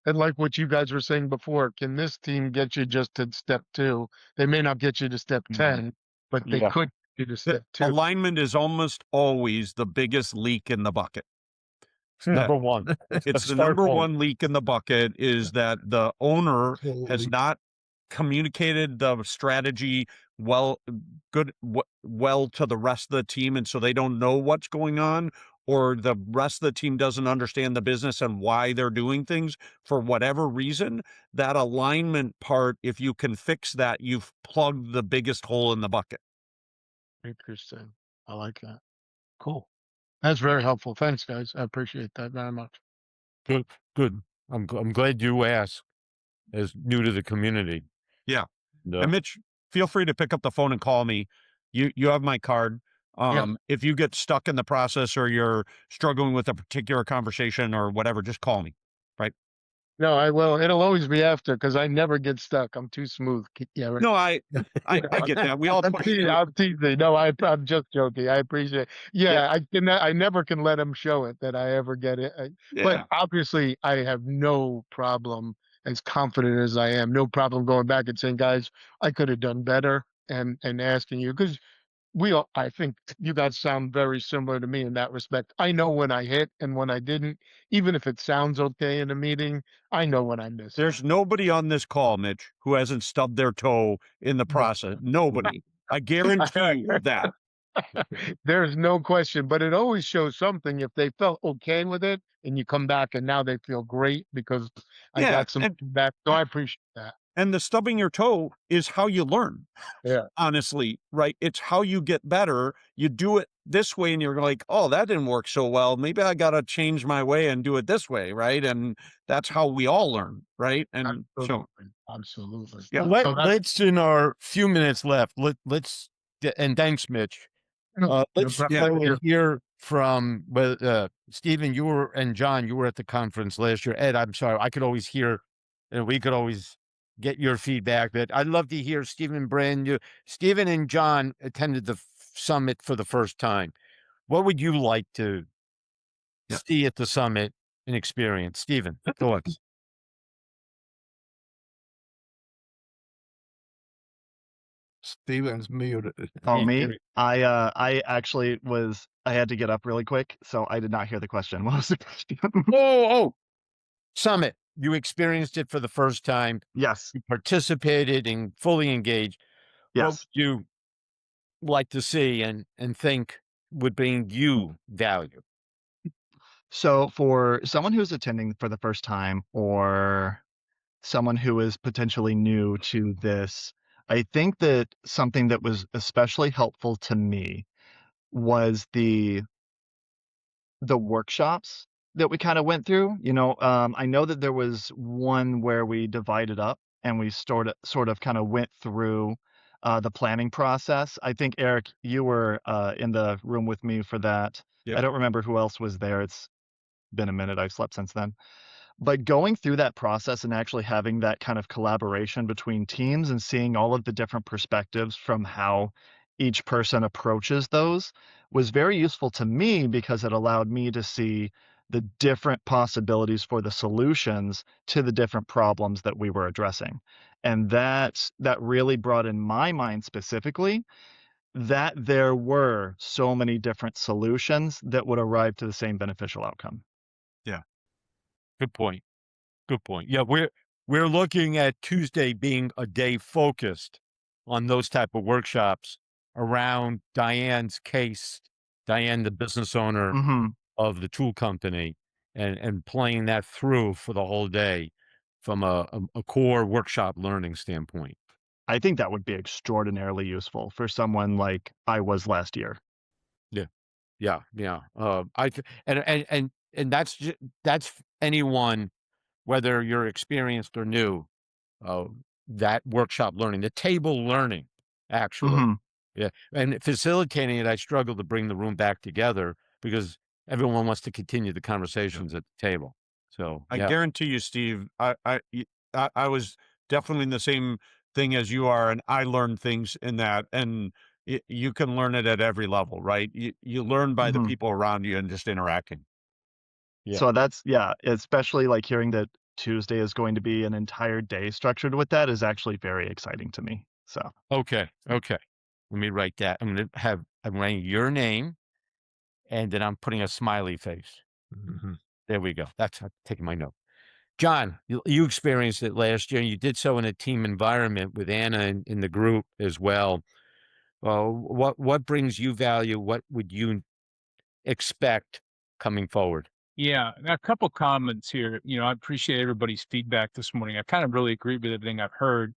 And like what you guys were saying before, can this team get you just to step 2? They may not get you to step 10, but they Yeah. could get you to The step 2. alignment is almost always the biggest leak in the bucket. Number one. It's the Start number point. one leak in the bucket is that the owner has Absolutely. not communicated the strategy well to the rest of the team, and so they don't know what's going on, or the rest of the team doesn't understand the business and why they're doing things for whatever reason. That alignment part, if you can fix that, you've plugged the biggest hole in the bucket. Interesting. I like that. Cool. That's very helpful. Thanks, guys. I appreciate that very much. Good, good. I'm glad you asked, as new to the community. Yeah. No. And Mitch, feel free to pick up the phone and call me. You have my card. If you get stuck in the process or you're struggling with a particular conversation or whatever, just call me. Right? No, I will. It'll always be after because I never get stuck. I'm too smooth. Yeah, right. No, I get that. We all I'm push teasing. through. I'm teasing. No, I'm just joking. I appreciate it. Yeah, I never can let him show it that I ever get it. Yeah. But obviously, I have no problem, as confident as I am, no problem going back and saying, guys, I could have done better, and asking you because I think you guys sound very similar to me in that respect. I know when I hit and when I didn't, even if it sounds okay in a meeting, I know when I missed. There's nobody on this call, Mitch, who hasn't stubbed their toe in the process. Nobody. I guarantee you that. There's no question, but it always shows something if they felt okay with it and you come back and now they feel great because I Yeah, got some feedback. So I appreciate that. And the stubbing your toe is how you learn. Yeah. Honestly, right? It's how you get better. You do it this way and you're like, oh, that didn't work so well. Maybe I got to change my way and do it this way. Right. And that's how we all learn. Right. And so, Absolutely. yeah. Let's in our few minutes left. Let's and thanks, Mitch. Let's hear from Stephen. You were and John. You were at the conference last year. Ed, I'm sorry. I could always hear, and we could always get your feedback. But I'd love to hear Stephen Brand. Stephen and John attended the summit for the first time. What would you like to see at the summit and experience? Stephen, thoughts? Steven's muted. Oh, me? I actually I had to get up really quick, so I did not hear the question. What was the question? Summit. You experienced it for the first time. Yes. You participated and fully engaged. What would Yes. you like to see and think would bring you value? So for someone who's attending for the first time or someone who is potentially new to this, I think that something that was especially helpful to me was the workshops that we kind of went through. I know that there was one where we divided up and we sort of kind of went through the planning process. I think Eric, you were in the room with me for that. Yep. I don't remember who else was there. It's been a minute. I've slept since then. But going through that process and actually having that kind of collaboration between teams and seeing all of the different perspectives from how each person approaches those was very useful to me because it allowed me to see the different possibilities for the solutions to the different problems that we were addressing. And that really brought in my mind specifically that there were so many different solutions that would arrive to the same beneficial outcome. Good point. Good point. Yeah, we're looking at Tuesday being a day focused on those type of workshops around Diane's case, Diane, the business owner of the tool company, and playing that through for the whole day from a core workshop learning standpoint. I think that would be extraordinarily useful for someone like I was last year. Yeah. And that's anyone, whether you're experienced or new, that workshop learning, the table learning, actually. Yeah. And facilitating it, I struggle to bring the room back together because everyone wants to continue the conversations at the table. So I guarantee you, Steve, I was definitely in the same thing as you are, and I learn things in that, and you can learn it at every level, right? You learn by the Mhm. people around you and just interacting. Yeah. So that's especially like hearing that Tuesday is going to be an entire day structured with that is actually very exciting to me. So Okay. Okay. Let me write that. I'm writing your name, and then I'm putting a smiley face. Mhm. There we go. I'm taking my note. John, you experienced it last year, and you did so in a team environment with Anna in the group as well. What brings you value? What would you expect coming forward? Yeah, a couple comments here. I appreciate everybody's feedback this morning. I kind of really agree with everything I've heard.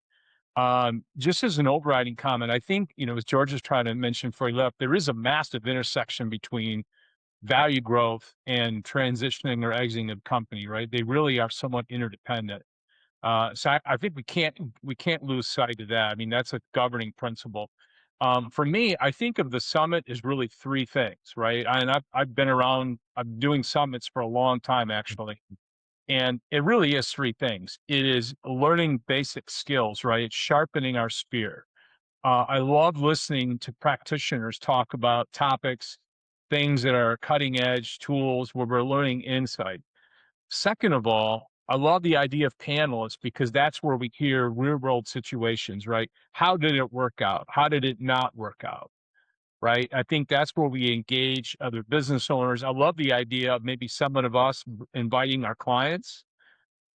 Just as an overriding comment, I think, as George is trying to mention before he left, there is a massive intersection between value growth and transitioning or exiting a company, right? They really are somewhat interdependent. So I think we can't lose sight of that. I mean, that's a governing principle. For me, I think of the summit as really three things, right? And I've been around. I'm doing summits for a long time, actually, and it really is three things. It is learning basic skills, right? It's sharpening our spear. I love listening to practitioners talk about topics, things that are cutting edge tools where we're learning insight. Second of all, I love the idea of panelists because that's where we hear real world situations, right? How did it work out? How did it not work out? Right. I think that's where we engage other business owners. I love the idea of maybe some of us inviting our clients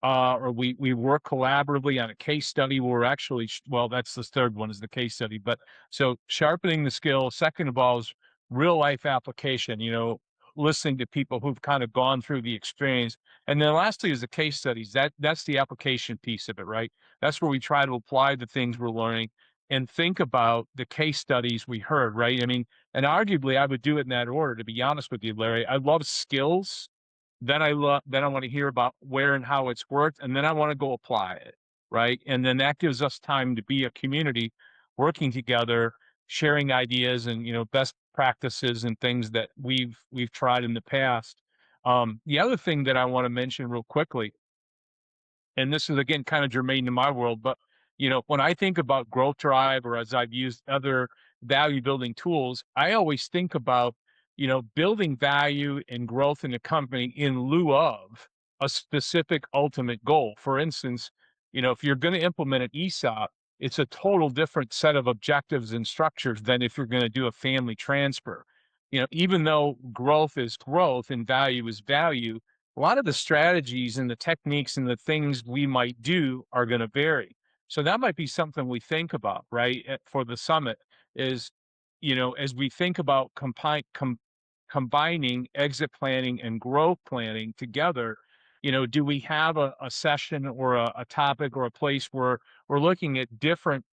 or we work collaboratively on a case study where we're actually, well, that's the third one is the case study. But so sharpening the skill. Second of all is real life application, listening to people who've kind of gone through the experience. And then lastly is the case studies. That's the application piece of it, right? That's where we try to apply the things we're learning and think about the case studies we heard, right? I mean, and arguably I would do it in that order, to be honest with you, Larry. I love skills, then I want to hear about where and how it's worked, and then I want to go apply it, right? And then that gives us time to be a community working together, sharing ideas and best practices and things that we've tried in the past. The other thing that I want to mention real quickly, and this is again kind of germane to my world, but when I think about growth drive or as I've used other value building tools, I always think about building value and growth in a company in lieu of a specific ultimate goal. For instance, if you're going to implement an ESOP, it's a total different set of objectives and structures than if you're going to do a family transfer. Even though growth is growth and value is value, a lot of the strategies and the techniques and the things we might do are going to vary. So that might be something we think about, right? For the summit is, as we think about combining exit planning and growth planning together, do we have a session or a topic or a place where we're looking at different,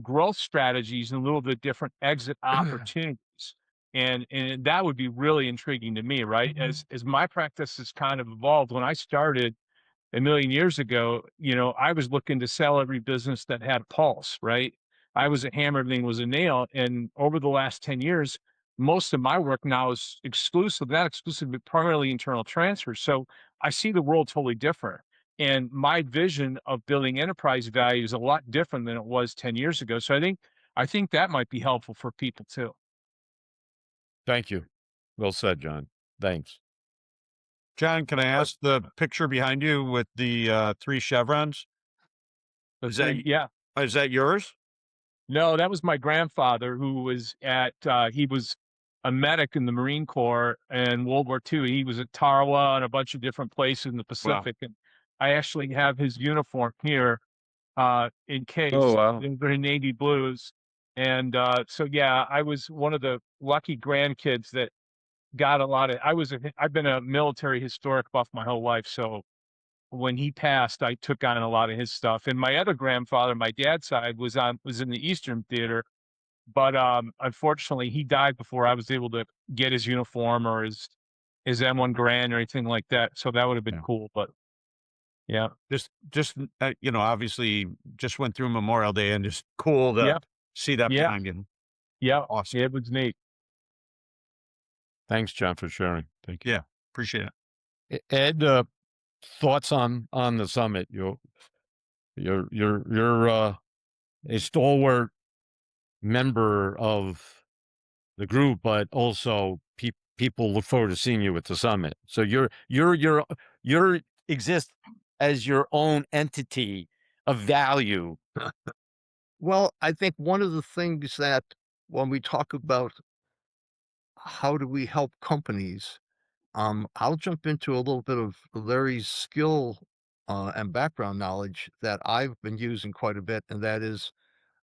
growth strategies and a little bit different exit opportunities? And that would be really intriguing to me, right? As my practice has kind of evolved. When I started a million years ago, I was looking to sell every business that had a pulse, right? I was a hammer, everything was a nail. And over the last 10 years, most of my work now is not exclusive, but primarily internal transfers. So I see the world totally different. And my vision of building enterprise value is a lot different than it was 10 years ago. So I think that might be helpful for people too. Thank you. Well said, John. Thanks. John, can I ask the picture behind you with the three chevrons? Yeah. Is that yours? No, that was my grandfather who was he was a medic in the Marine Corps in World War II. He was at Tarawa and a bunch of different places in the Pacific. And I actually have his uniform here in case. Oh, wow. They're in navy blues. And so, yeah, I was one of the lucky grandkids that got a lot of, I've been a military historic buff my whole life. So when he passed, I took on a lot of his stuff. And my other grandfather, my dad's side, was in the Eastern Theater, but unfortunately, he died before I was able to get his uniform or his M1 Grand or anything like that. So that would have been cool. But yeah, Just obviously just went through Memorial Day and just cool to see that Yeah. behind you. yeah, Awesome. it was neat. Thanks, John, for sharing. Thank you. Yeah, appreciate it. Ed, thoughts on the summit? Your a stalwart member of the group, but also people look forward to seeing you at the summit. So you're exist as your own entity of value. Well, I think one of the things that when we talk about how do we help companies, I'll jump into a little bit of Larry's skill and background knowledge that I've been using quite a bit, and that is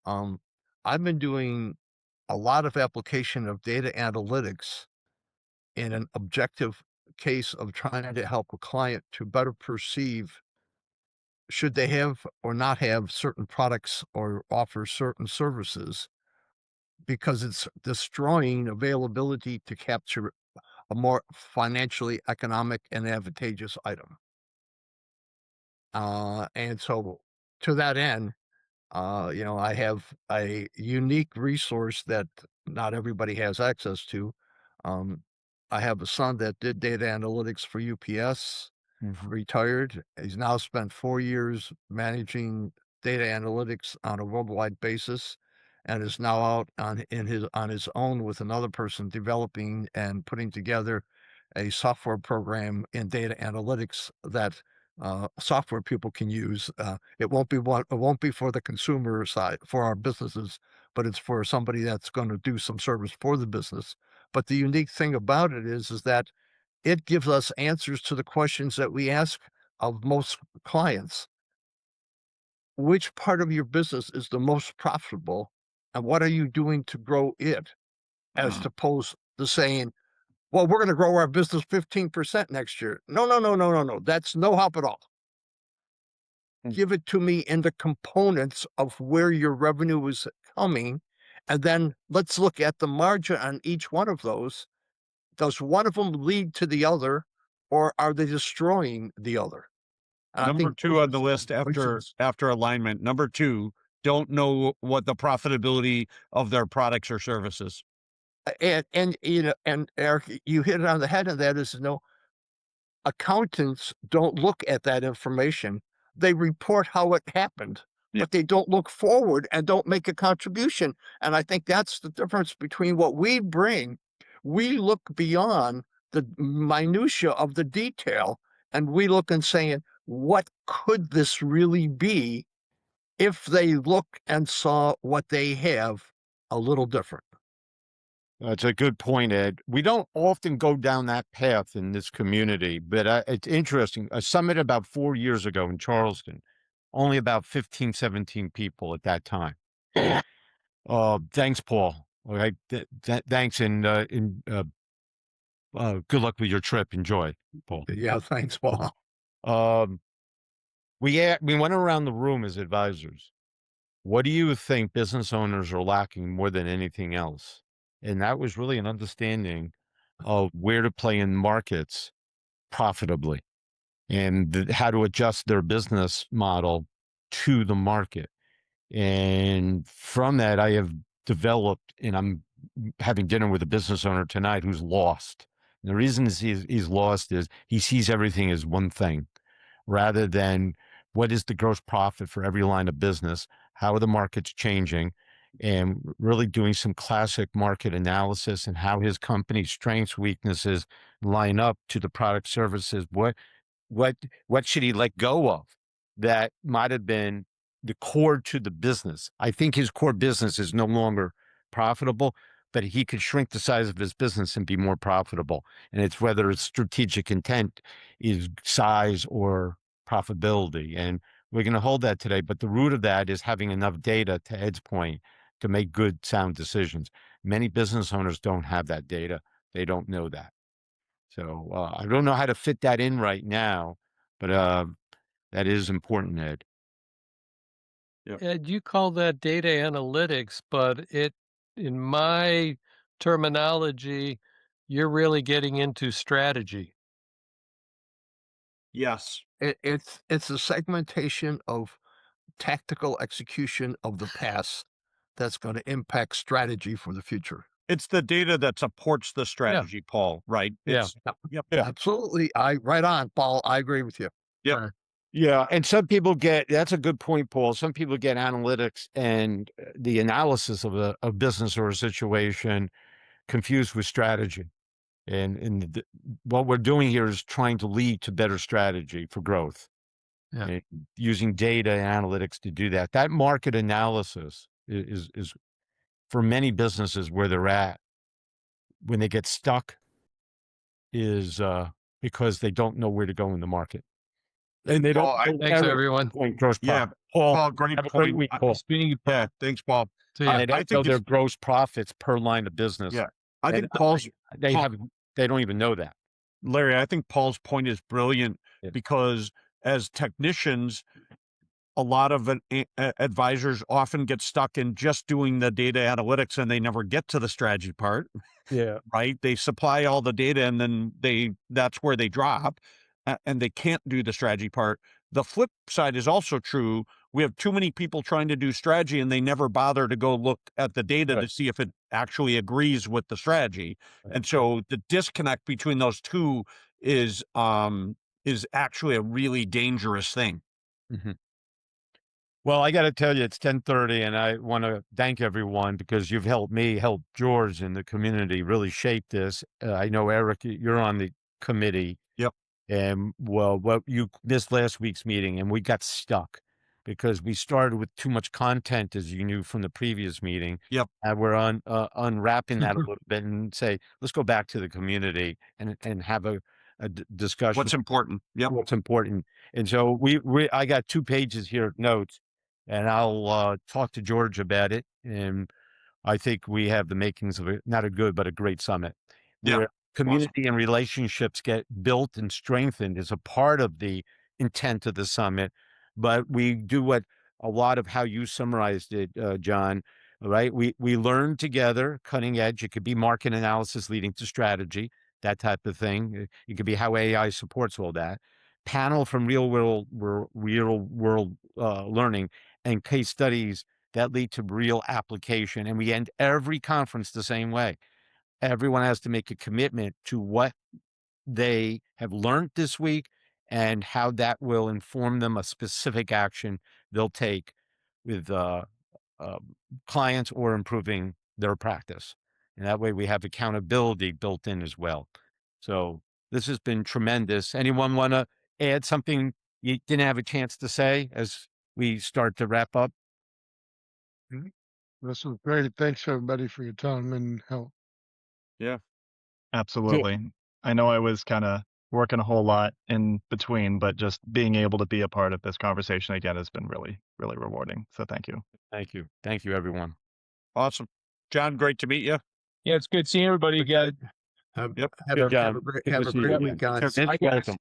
I've been doing a lot of application of data analytics in an objective case of trying to help a client to better perceive should they have or not have certain products or offer certain services because it's destroying availability to capture a more financially economic and advantageous item. And so to that end, I have a unique resource that not everybody has access to. I have a son that did data analytics for UPS, retired. He's now spent 4 years managing data analytics on a worldwide basis and is now out on his own with another person developing and putting together a software program in data analytics that software people can use. It won't be for the consumer side for our businesses, but it's for somebody that's going to do some service for the business. But the unique thing about it is that it gives us answers to the questions that we ask of most clients. Which part of your business is the most profitable, and what are you doing to grow it? As opposed to saying, well, we're going to grow our business 15% next year. No. That's no help at all. Give it to me in the components of where your revenue is coming, and then let's look at the margin on each one of those. Does one of them lead to the other, or are they destroying the other? And Number 2 on the list after alignment. Number 2, don't know what the profitability of their products or services. And Eric, you hit it on the head, and that is accountants don't look at that information. They report how it happened, but they don't look forward and don't make a contribution. And I think that's the difference between what we bring. We look beyond the minutia of the detail, and we look and saying, what could this really be if they look and saw what they have a little different? That's a good point, Ed. We don't often go down that path in this community, but it's interesting. A summit about 4 years ago in Charleston, only about 15, 17 people at that time. Thanks, Paul. All right. Thanks, and good luck with your trip. Enjoy, Paul. Yeah, thanks, Paul. We went around the room as advisors. What do you think business owners are lacking more than anything else? And that was really an understanding of where to play in markets profitably and how to adjust their business model to the market. And from that, I have developed, and I'm having dinner with a business owner tonight who's lost. And the reason he's lost is he sees everything as one thing rather than what is the gross profit for every line of business, how are the markets changing, and really doing some classic market analysis and how his company's strengths, weaknesses line up to the product services. What should he let go of that might have been the core to the business? I think his core business is no longer profitable, but he could shrink the size of his business and be more profitable. And it's whether it's strategic intent is size or profitability. And we're going to hold that today. But the root of that is having enough data, to Ed's point, to make good, sound decisions. Many business owners don't have that data. They don't know that. So I don't know how to fit that in right now, but that is important, Ed. Ed, you call that data analytics, but in my terminology, you're really getting into strategy. Yes. It's a segmentation of tactical execution of the past that's going to impact strategy for the future. It's the data that supports the strategy, Paul, right? Yeah. Yep. Absolutely. Right on, Paul. I agree with you. Yep. Yeah, and some people that's a good point, Paul. Some people get analytics and the analysis of a business or a situation confused with strategy. And what we're doing here is trying to lead to better strategy for growth. Yeah. And using data and analytics to do that. That market analysis is for many businesses where they're at when they get stuck is because they don't know where to go in the market. And they don't. Thanks, everyone. Gross Yeah, profit. Paul, great Have a great point. week, Paul. Yeah, thanks, Paul. See ya. And they don't know think their it's- gross profits per line of business. Yeah, I think And they Paul- have they don't even know that. Larry, I think Paul's point is brilliant Yeah. because as technicians, a lot of advisors often get stuck in just doing the data analytics and they never get to the strategy part. Yeah. Right? They supply all the data and then that's where they drop and they can't do the strategy part. The flip side is also true. We have too many people trying to do strategy and they never bother to go look at the data to see if it actually agrees with the strategy. Right. And so the disconnect between those two is actually a really dangerous thing. Mm-hmm. Well, I got to tell you, it's 10:30, and I want to thank everyone because you've helped me, help George and the community really shape this. I know, Eric, you're on the committee. Yep. And well, what you missed last week's meeting, and we got stuck because we started with too much content, as you knew from the previous meeting. Yep. And we're unwrapping that a little bit and say, let's go back to the community and have a discussion. What's important? Yep. What's important. And so I got 2 pages here of notes, and I'll talk to George about it. And I think we have the makings of not a good, but a great summit. Yeah. Where community and relationships get built and strengthened is a part of the intent of the summit. But we do what a lot of how you summarized it, John, right? We learn together, cutting edge. It could be market analysis leading to strategy, that type of thing. It could be how AI supports all that. Panel from real world learning and case studies that lead to real application. And we end every conference the same way. Everyone has to make a commitment to what they have learned this week and how that will inform them a specific action they'll take with clients or improving their practice. And that way we have accountability built in as well. So this has been tremendous. Anyone want to add something you didn't have a chance to say as we start to wrap up? This was great. Thanks everybody for your time and help. Yeah. Absolutely. I know I was kind of working a whole lot in between, but just being able to be a part of this conversation again has been really, really rewarding. So thank you. Thank you. Thank you, everyone. Awesome. John, great to meet you. Yeah, it's good seeing everybody again. Have Yep. a Good job. great Good to see week, you. guys. Welcome.